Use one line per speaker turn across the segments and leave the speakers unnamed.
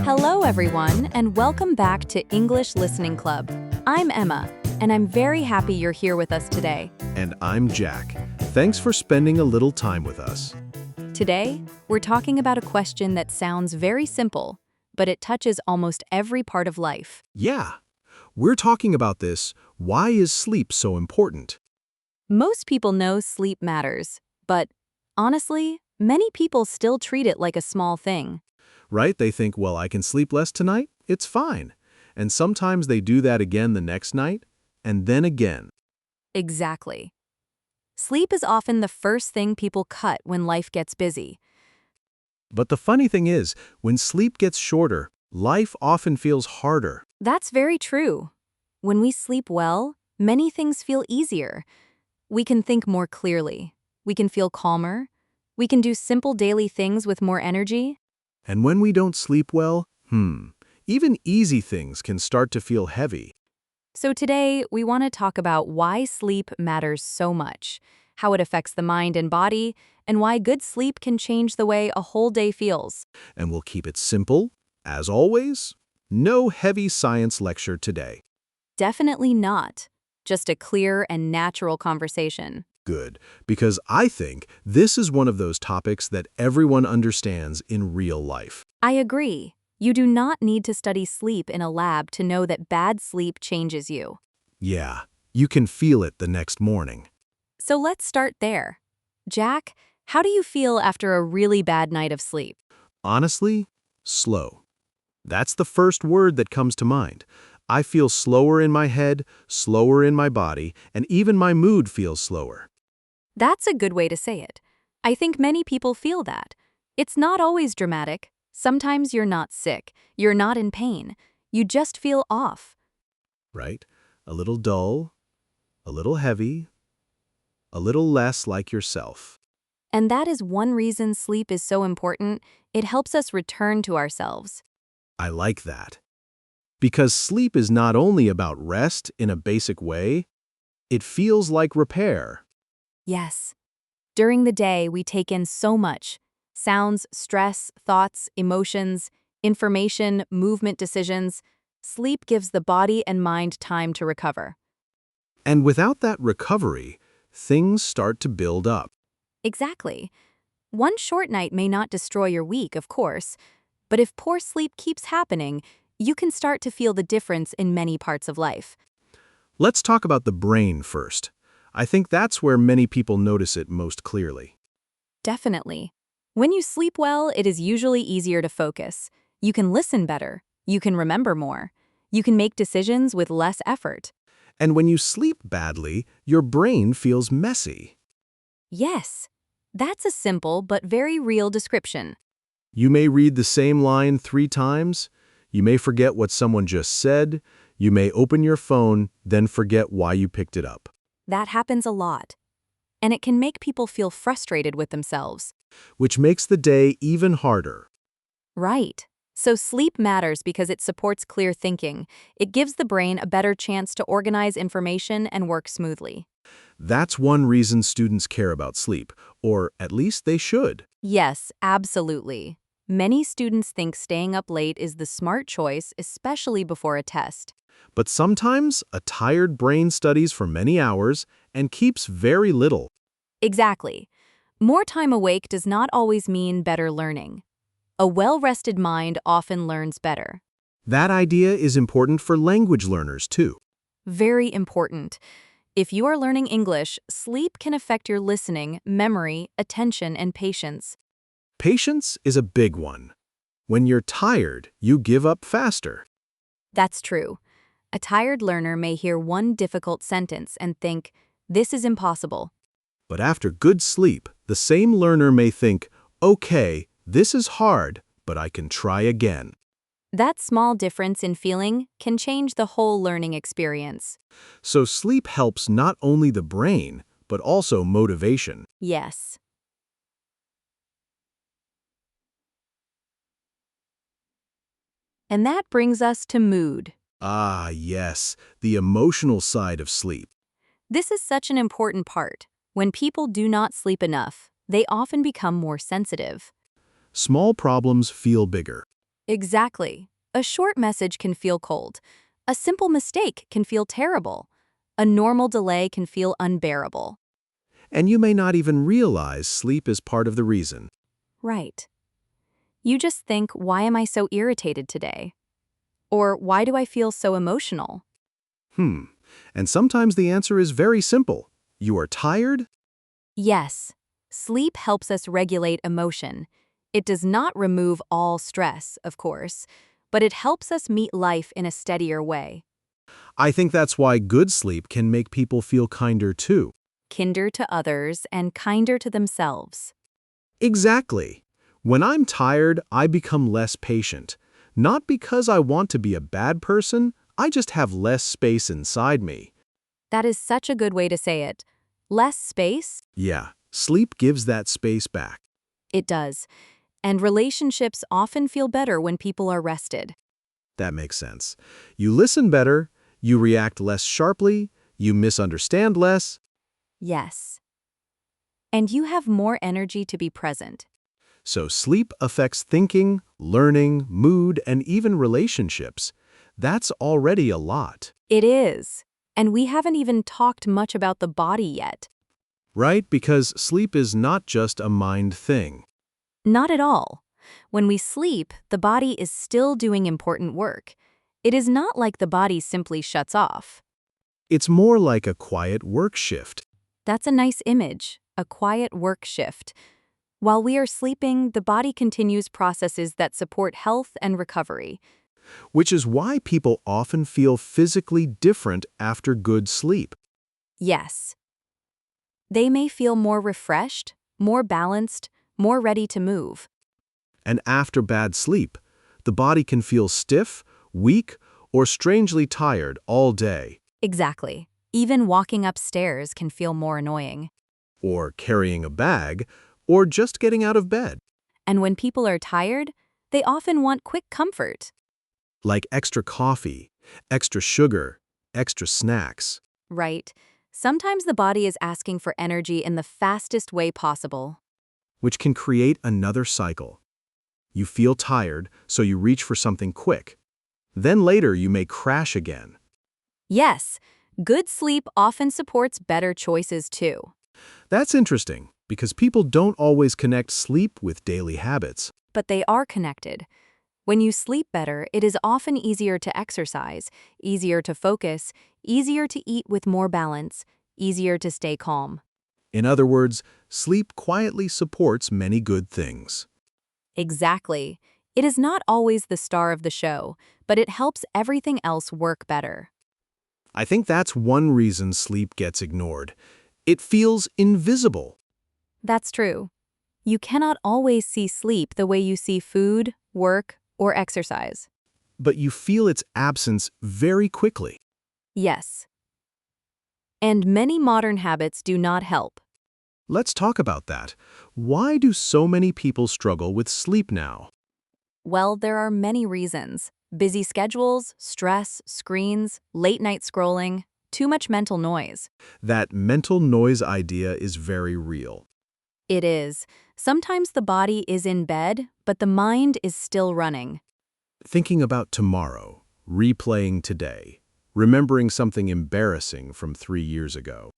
Hello, everyone, and welcome back to English Listening Club. I'm Emma, and I'm very happy you're here with us today.
And I'm Jack. Thanks for spending a little time with us.
Today, we're talking about a question that sounds very simple, but it touches almost every part of life.
Yeah, we're talking about this. Why is sleep so important?
Most people know sleep matters, but honestly, many people still treat it like a small thing.
Right? They think, well, I can sleep less tonight. It's fine. And sometimes they do that again the next night, and then again.
Exactly. Sleep is often the first thing people cut when life gets busy.
But the funny thing is, when sleep gets shorter, life often feels harder.
That's very true. When we sleep well, many things feel easier. We can think more clearly. We can feel calmer. We can do simple daily things with more energy.
And when we don't sleep well, even easy things can start to feel heavy.
So today, we want to talk about why sleep matters so much, how it affects the mind and body, and why good sleep can change the way a whole day feels.
And we'll keep it simple, as always. No heavy science lecture today.
Definitely not. Just a clear and natural conversation.
Good, because I think this is one of those topics that everyone understands in real life.
I agree. You do not need to study sleep in a lab to know that bad sleep changes you.
Yeah, you can feel it the next morning.
So let's start there. Jack, how do you feel after a really bad night of sleep?
Honestly, slow. That's the first word that comes to mind. I feel slower in my head, slower in my body, and even my mood feels slower.
That's a good way to say it. I think many people feel that. It's not always dramatic. Sometimes you're not sick, you're not in pain. You just feel off.
Right? A little dull, a little heavy, a little less like yourself.
And that is one reason sleep is so important. It helps us return to ourselves.
I like that. Because sleep is not only about rest in a basic way, it feels like repair.
Yes. During the day, we take in so much. Sounds, stress, thoughts, emotions, information, movement decisions. Sleep gives the body and mind time to recover.
And without that recovery, things start to build up.
Exactly. One short night may not destroy your week, of course, but if poor sleep keeps happening, you can start to feel the difference in many parts of life.
Let's talk about the brain first. I think that's where many people notice it most clearly.
Definitely. When you sleep well, it is usually easier to focus. You can listen better. You can remember more. You can make decisions with less effort.
And when you sleep badly, your brain feels messy.
Yes, that's a simple but very real description.
You may read the same line 3 times. You may forget what someone just said. You may open your phone, then forget why you picked it up.
That happens a lot. And it can make people feel frustrated with themselves.
Which makes the day even harder.
Right. So sleep matters because it supports clear thinking. It gives the brain a better chance to organize information and work smoothly.
That's one reason students care about sleep, or at least they should.
Yes, absolutely. Many students think staying up late is the smart choice, especially before a test.
But sometimes a tired brain studies for many hours and keeps very little.
Exactly. More time awake does not always mean better learning. A well-rested mind often learns better.
That idea is important for language learners too.
Very important. If you are learning English, sleep can affect your listening, memory, attention, and patience.
Patience is a big one. When you're tired, you give up faster.
That's true. A tired learner may hear one difficult sentence and think, "This is impossible."
But after good sleep, the same learner may think, okay, this is hard, but I can try again.
That small difference in feeling can change the whole learning experience.
So sleep helps not only the brain, but also motivation.
Yes. And that brings us to mood.
Ah, yes, the emotional side of sleep.
This is such an important part. When people do not sleep enough, they often become more sensitive.
Small problems feel bigger.
Exactly. A short message can feel cold. A simple mistake can feel terrible. A normal delay can feel unbearable.
And you may not even realize sleep is part of the reason.
Right. You just think, why am I so irritated today? Or why do I feel so emotional?
And sometimes the answer is very simple. You are tired?
Yes, sleep helps us regulate emotion. It does not remove all stress, of course, but it helps us meet life in a steadier way.
I think that's why good sleep can make people feel kinder too.
Kinder to others and kinder to themselves.
Exactly. When I'm tired, I become less patient. Not because I want to be a bad person, I just have less space inside me.
That is such a good way to say it. Less space?
Yeah, sleep gives that space back.
It does. And relationships often feel better when people are rested.
That makes sense. You listen better, you react less sharply, you misunderstand less.
Yes. And you have more energy to be present.
So sleep affects thinking, learning, mood, and even relationships. That's already a lot.
It is. And we haven't even talked much about the body yet.
Right? Because sleep is not just a mind thing.
Not at all. When we sleep, the body is still doing important work. It is not like the body simply shuts off.
It's more like a quiet work shift.
That's a nice image, a quiet work shift. While we are sleeping, the body continues processes that support health and recovery.
Which is why people often feel physically different after good sleep.
Yes. They may feel more refreshed, more balanced, more ready to move.
And after bad sleep, the body can feel stiff, weak, or strangely tired all day.
Exactly. Even walking upstairs can feel more annoying.
Or carrying a bag, or just getting out of bed.
And when people are tired, they often want quick comfort.
Like extra coffee, extra sugar, extra snacks.
Right. Sometimes the body is asking for energy in the fastest way possible.
Which can create another cycle. You feel tired, so you reach for something quick. Then later you may crash again.
Yes, good sleep often supports better choices too.
That's interesting, because people don't always connect sleep with daily habits.
But they are connected. When you sleep better, it is often easier to exercise, easier to focus, easier to eat with more balance, easier to stay calm.
In other words, sleep quietly supports many good things.
Exactly. It is not always the star of the show, but it helps everything else work better.
I think that's one reason sleep gets ignored. It feels invisible.
That's true. You cannot always see sleep the way you see food, work, or exercise.
But you feel its absence very quickly.
Yes. And many modern habits do not help.
Let's talk about that. Why do so many people struggle with sleep now?
Well, there are many reasons. Busy schedules, stress, screens, late-night scrolling, too much mental noise.
That mental noise idea is very real.
It is. Sometimes the body is in bed, but the mind is still running.
Thinking about tomorrow, replaying today, remembering something embarrassing from 3 years ago.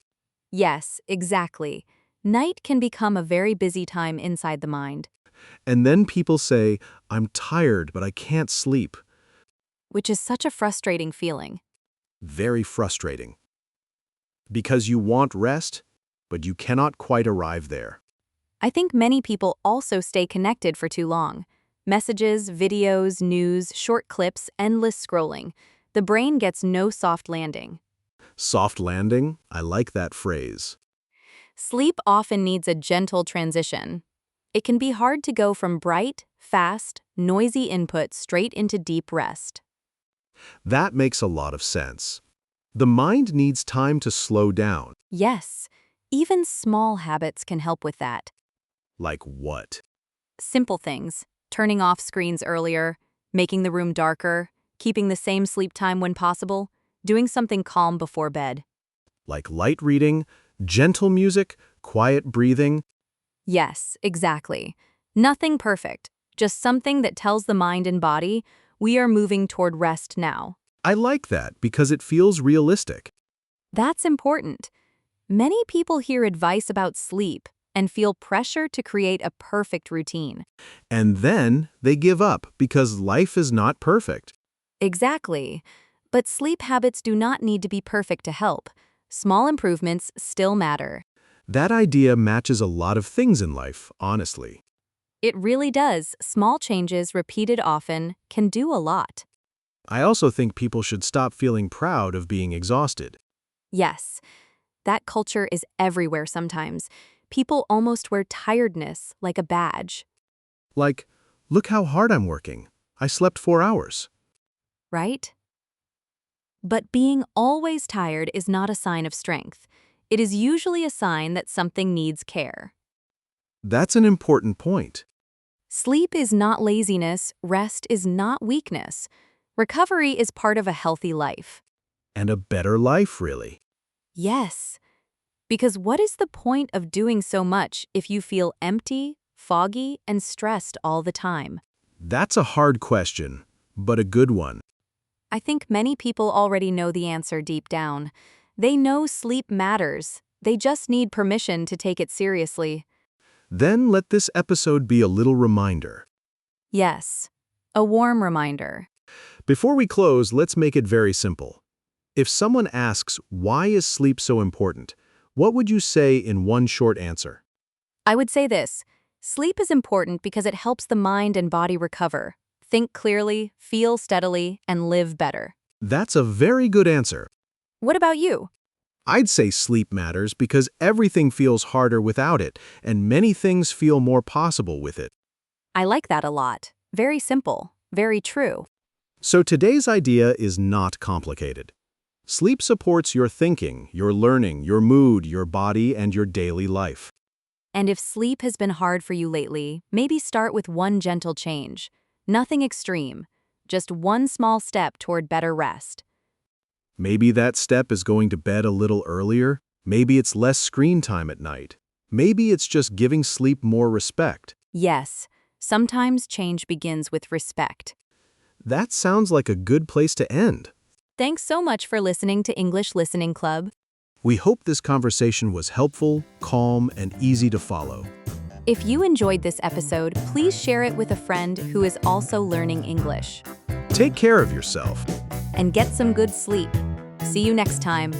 Yes, exactly. Night can become a very busy time inside the mind,
And then people say, I'm tired, but I can't sleep.
which is such a frustrating feeling.
Very frustrating. Because you want rest, but you cannot quite arrive there.
I think many people also stay connected for too long. Messages, videos, news, short clips, endless scrolling. The brain gets no soft landing.
Soft landing? I like that phrase.
Sleep often needs a gentle transition. It can be hard to go from bright, fast, noisy input straight into deep rest.
That makes a lot of sense. The mind needs time to slow down.
Yes, even small habits can help with that.
Like what?
Simple things: turning off screens earlier, making the room darker, keeping the same sleep time when possible, doing something calm before bed.
Like light reading, gentle music, quiet breathing.
Yes, exactly. Nothing perfect, just something that tells the mind and body, we are moving toward rest now.
I like that because it feels realistic.
That's important. Many people hear advice about sleep and feel pressure to create a perfect routine.
And then they give up because life is not perfect.
Exactly. But sleep habits do not need to be perfect to help. Small improvements still matter.
That idea matches a lot of things in life, honestly.
It really does. Small changes repeated often can do a lot.
I also think people should stop feeling proud of being exhausted.
Yes, that culture is everywhere sometimes. People almost wear tiredness like a badge,
Like, look how hard I'm working. I slept 4 hours.
right? But being always tired is not a sign of strength. It is usually a sign that something needs care.
That's an important point.
Sleep is not laziness, rest is not weakness. Recovery is part of a healthy life.
And a better life, really.
Yes, because what is the point of doing so much if you feel empty, foggy, and stressed all the time?
That's a hard question, but a good one.
I think many people already know the answer deep down. They know sleep matters. They just need permission to take it seriously.
Then let this episode be a little reminder.
Yes, a warm reminder.
Before we close, let's make it very simple. If someone asks, why is sleep so important? What would you say in one short answer?
I would say this: sleep is important because it helps the mind and body recover, think clearly, feel steadily, and live better.
That's a very good answer.
What about you?
I'd say sleep matters because everything feels harder without it, and many things feel more possible with it.
I like that a lot. Very simple, very true.
So today's idea is not complicated. Sleep supports your thinking, your learning, your mood, your body, and your daily life.
And if sleep has been hard for you lately, maybe start with one gentle change. Nothing extreme, just one small step toward better rest.
Maybe that step is going to bed a little earlier. Maybe it's less screen time at night. Maybe it's just giving sleep more respect.
Yes, sometimes change begins with respect.
That sounds like a good place to end.
Thanks so much for listening to English Listening Club.
We hope this conversation was helpful, calm, and easy to follow.
If you enjoyed this episode, please share it with a friend who is also learning English.
Take care of yourself.
And get some good sleep. See you next time.